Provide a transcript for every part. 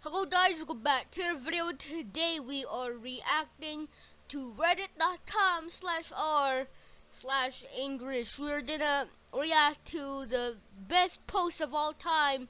Hello guys, welcome back to the video. Today we are reacting to reddit.com/r/engrish. We're gonna react to the best post of all time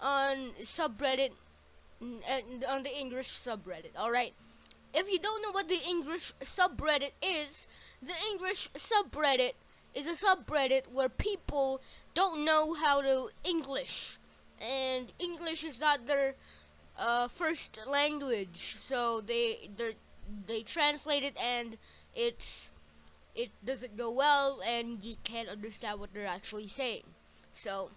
on subreddit, on the English subreddit. Alright, if you don't know what the English subreddit is, the English subreddit is a subreddit where people don't know how to English, and English is not their first language, so they translate it, and it doesn't go well, and you can't understand what they're actually saying. So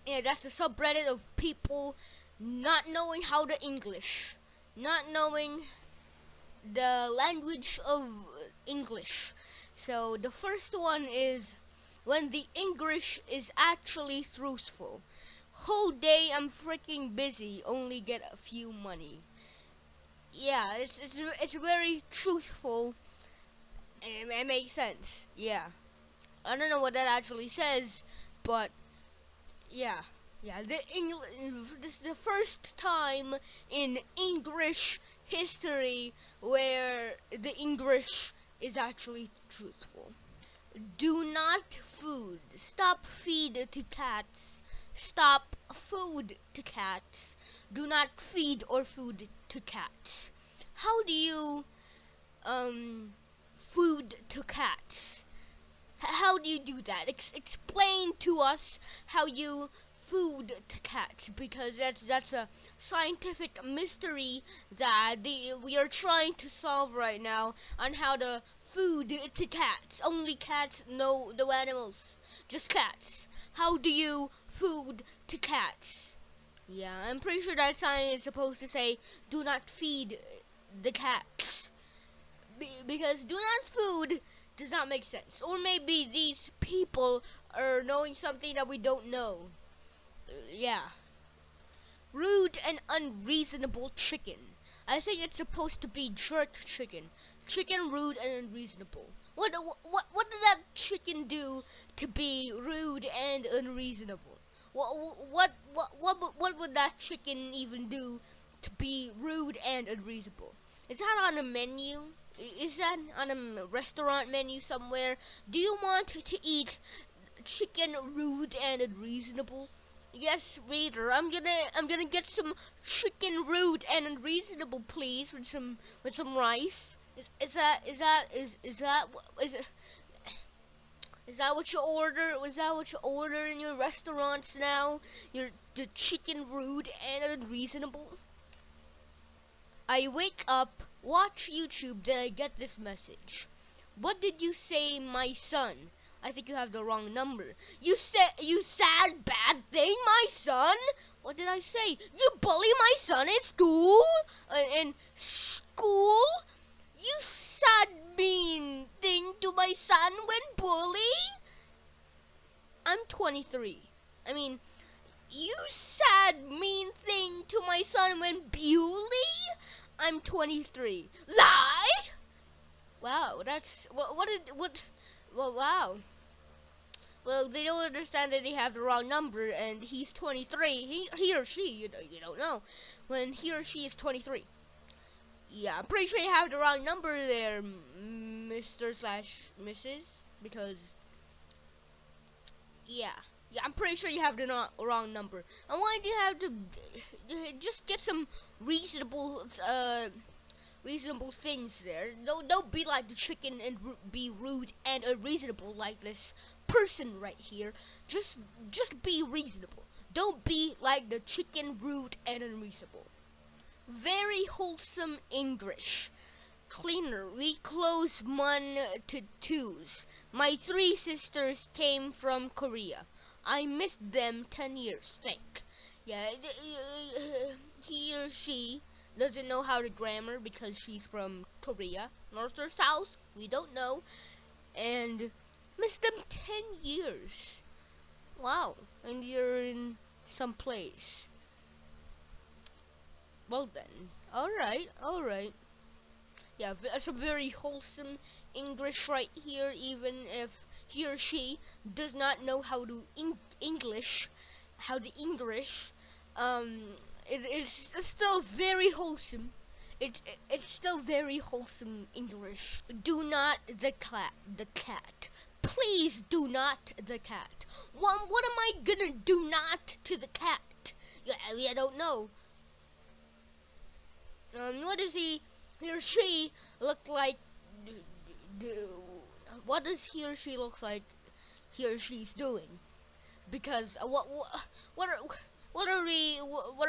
yeah, that's the subreddit of people not knowing how to English, not knowing the language of English. So the first one is when the English is actually truthful. Whole day I'm freaking busy, only get a few money. Yeah, it's very truthful, and it makes sense. Yeah, I don't know what that actually says, but yeah, this is the first time in English history where the English is actually truthful. Do not food. Stop feed to cats. Stop food to cats. Do not feed or food to cats. How do you food to cats? How do you do that? Explain to us how you food to cats, because that's a scientific mystery that we are trying to solve right now on how to food to cats. Only cats know the animals, just cats. How do you food to cats? Yeah, I'm pretty sure that sign is supposed to say do not feed the cats, because do not food does not make sense. Or maybe these people are knowing something that we don't know. Yeah. Rude and unreasonable chicken. I think it's supposed to be jerk chicken. Chicken rude and unreasonable. What did that chicken do to be rude and unreasonable? What would that chicken even do to be rude and unreasonable? Is that on a menu? Is that on a restaurant menu somewhere? Do you want to eat chicken rude and unreasonable? Yes, waiter. I'm gonna get some chicken rude and unreasonable, please, with some rice. Is that what you order? Was that what you order in your restaurants now? The chicken rude and unreasonable. I wake up, watch YouTube, then I get this message. What did you say, my son? I think you have the wrong number. You sad bad thing, my son? What did I say? You bully my son in school? In school? You sad mean thing to my son when bully? I'm 23. I mean, you sad mean thing to my son when bully? I'm 23. Lie? Wow, that's well, wow. Well, they don't understand that they have the wrong number, and he's 23. He or she, you don't know, when he or she is 23. Yeah, I'm pretty sure you have the wrong number there, Mr. slash Mrs. Because yeah, I'm pretty sure you have the wrong number. And why do you have to just get some reasonable reasonable things there? Don't be like the chicken and be rude and unreasonable like this person right here. Just be reasonable. Don't be like the chicken, rude and unreasonable. Very wholesome English. Cleaner. We close 1 to 2s. My 3 sisters came from Korea. I missed them 10 years. Think. Yeah, he or she doesn't know how to grammar because she's from Korea. North or South, we don't know. And missed them 10 years. Wow. And you're in some place. Well then. Alright. Yeah, that's a very wholesome English right here, even if he or she does not know how to English, how to English. it's still very wholesome. It's still very wholesome English. Do not the cat. Please do not the cat. What am I gonna do not to the cat? Yeah, I don't know. What does he or she look like? What does he or she look like? He or she's doing? Because what are what are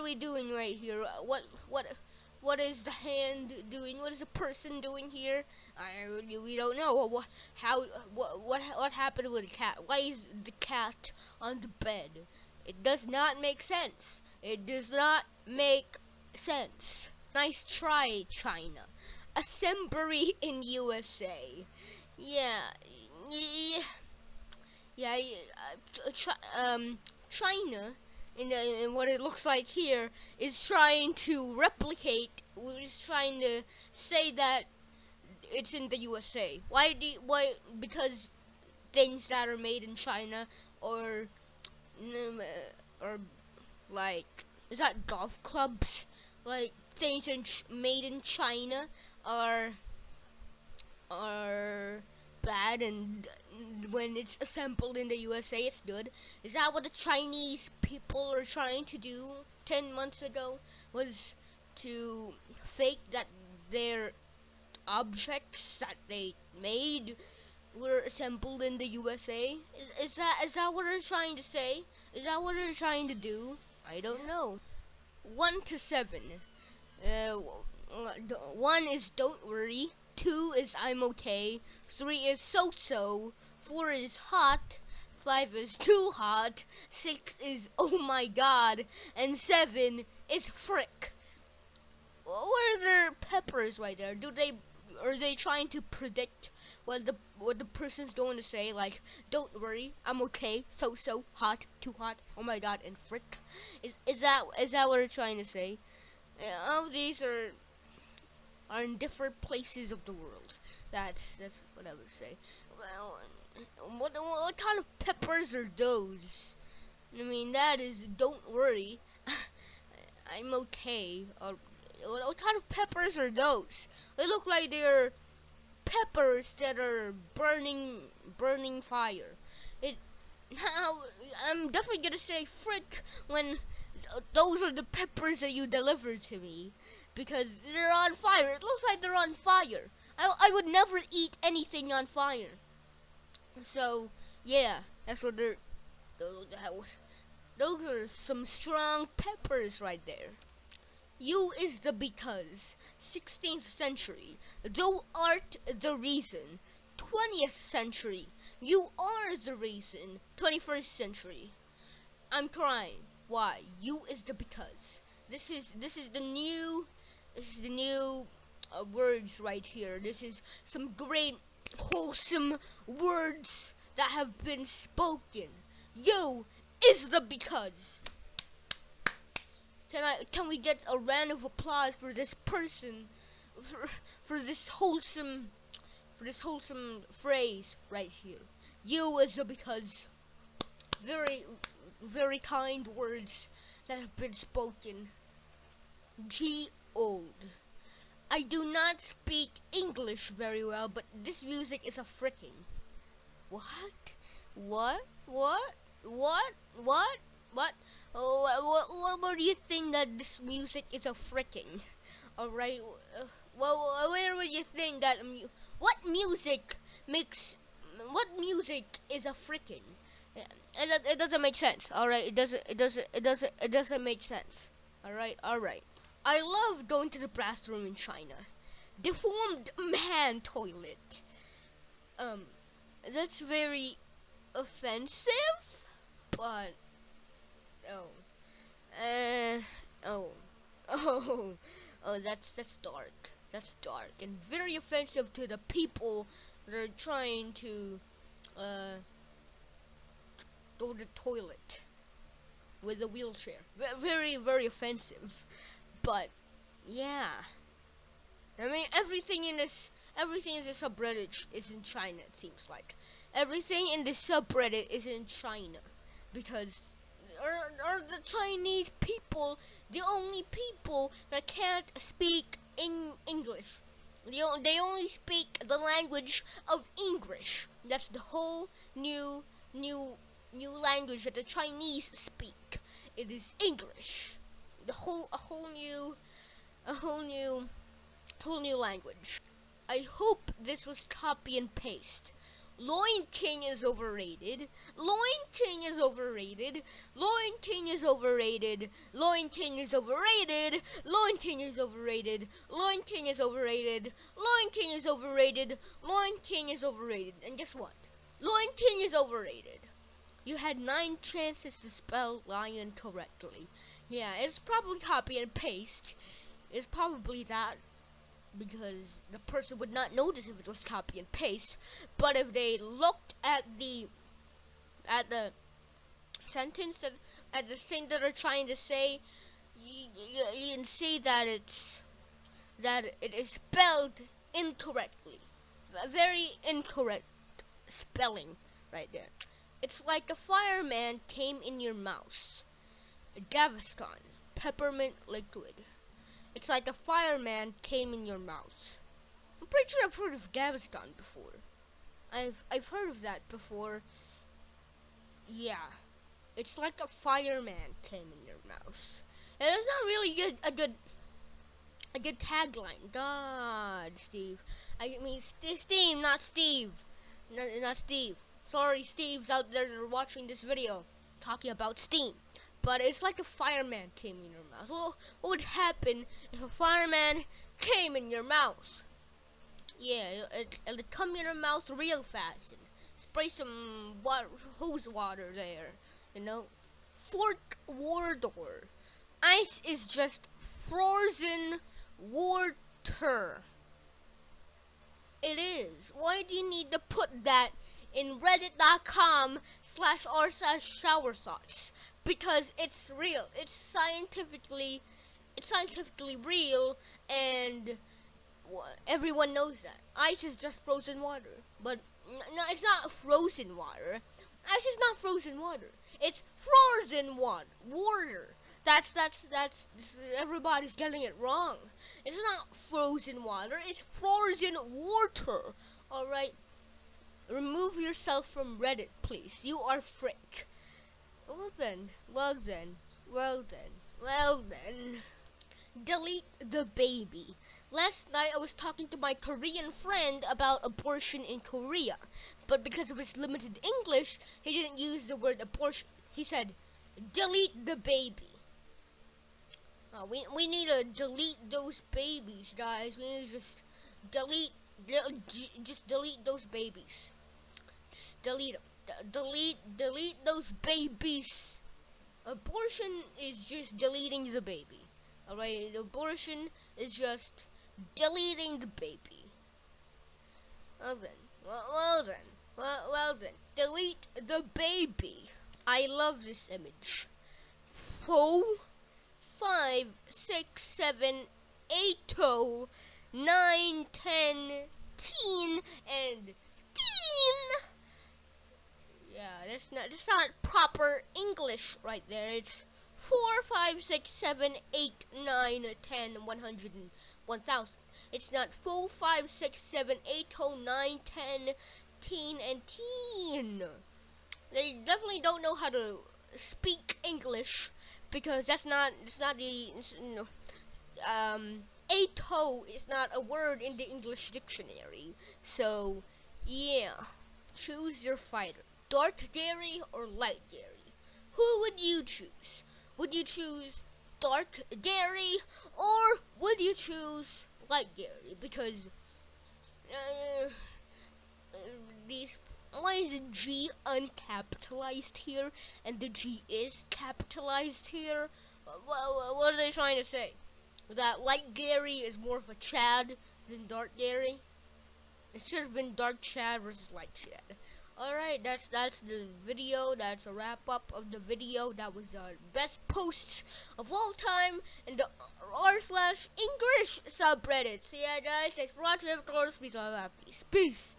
we doing right here? What is the hand doing? What is the person doing here? We don't know. What happened with the cat? Why is the cat on the bed? It does not make sense. It does not make sense. Nice try, China. Assembly in USA. Yeah, yeah, yeah. China, in what it looks like here, is trying to replicate. Is trying to say that it's in the USA. Why? Because things that are made in China, or or like, is that golf clubs? Like things made in China are are bad, and when it's assembled in the USA it's good. Is that what the Chinese people are trying to do 10 months ago? Was to fake that their objects that they made were assembled in the USA? Is that what they're trying to say? Is that what they're trying to do? I don't know. 1 to 7. Uh, 1 is don't worry. 2 is I'm okay. 3 is so-so. 4 is hot. 5 is too hot. 6 is oh my god. And 7 is frick. What are their peppers right there? Are they trying to predict what the person's going to say? Like, don't worry, I'm okay. So hot, too hot. Oh my god, and frick. Is that what they're trying to say? All these are in different places of the world. That's what I would say. Well, what kind of peppers are those? I mean, that is don't worry, I'm okay. What kind of peppers are those? They look like they're peppers that are burning fire. It now I'm definitely gonna say frick when those are the peppers that you delivered to me, because they're on fire. It looks like they're on fire. I would never eat anything on fire. So yeah, that's what they're. Those are some strong peppers right there. You is the because. 16th century. Thou art the reason. 20th century. You are the reason. 21st century. I'm crying. Why? You is the because. This is the new words right here. This is some great wholesome words that have been spoken. You is the because. Can we get a round of applause for this person, for this wholesome phrase right here? You is the because. Very very kind words that have been spoken. G old. I do not speak English very well, but this music is a fricking. What? What? What? What? What? What? What do you think that this music is a fricking? Alright, well, where would you think that, what music makes, what music is a fricking? It doesn't make sense, alright, it doesn't make sense, alright. I love going to the bathroom in China. Deformed man toilet. That's very offensive, but oh, oh, oh, that's dark. That's dark and very offensive to the people that are trying to go to the toilet with a wheelchair. Very, very offensive. But yeah, I mean everything in this subreddit is in China. It seems like everything in this subreddit is in China because are the Chinese people the only people that can't speak English? They only speak the language of English. That's the whole new new language that the Chinese speak. It is English. A whole new language. I hope this was copy and paste. Loin King is overrated. Loin King is overrated. Loin King is overrated. Loin King is overrated. Loin King is overrated. Loin King is overrated. Loin King is overrated. Loin King is overrated. And guess what? Loin King is overrated. You had 9 chances to spell lion correctly. Yeah, it's probably copy and paste. It's probably that, because the person would not notice if it was copy and paste. But if they looked at the sentence, at the thing that they're trying to say, you can see that it is spelled incorrectly. A very incorrect spelling right there. It's like a fireman came in your mouth. Gaviscon, peppermint liquid. It's like a fireman came in your mouth. I'm pretty sure I've heard of Gaviscon before. I've heard of that before. Yeah. It's like a fireman came in your mouth. And it's not really a good tagline. God, Steve. I mean Steve, not Steve. Not Steve. Sorry, Steve's out there that are watching this video talking about Steam. But it's like a fireman came in your mouth. Well, what would happen if a fireman came in your mouth? Yeah, it'll come in your mouth real fast and spray some hose water there. You know, Fort Wardor. Ice is just frozen water. It is. Why do you need to put that in reddit.com/r/shower thoughts? Because it's real. It's scientifically real, and everyone knows that. Ice is just frozen water. But no, it's not frozen water. Ice is not frozen water. It's frozen water. That's everybody's getting it wrong. It's not frozen water. It's frozen water. All right. Remove yourself from Reddit, please. You are frick. Well then. Delete the baby. Last night I was talking to my Korean friend about abortion in Korea, but because of his limited English, he didn't use the word abortion. He said, delete the baby. We need to delete those babies, guys. We need to just delete those babies. Just delete them. Delete those babies. Abortion is just deleting the baby. Alright, abortion is just deleting the baby. Well then, delete the baby. I love this image. 4, 5, 6, 7, 8, 9, 10, teen, and teen. Yeah, that's not proper English right there. It's 4, 5, 6, 7, 8, 9, 10, 100, and 1000. It's not 4, 5, 6, 7, 8, 9, 10, teen, and teen. They definitely don't know how to speak English, because it's not the, ATO is not a word in the English dictionary. So, yeah, choose your fighter. Dark Gary or Light Gary? Who would you choose? Would you choose Dark Gary or would you choose Light Gary? Because why is the G uncapitalized here and the G is capitalized here? What are they trying to say? That Light Gary is more of a Chad than Dark Gary? It should have been Dark Chad versus Light Chad. Alright, that's the video. That's a wrap up of the video. That was the best posts of all time in the r/English subreddit. So yeah, guys, thanks for watching. Peace.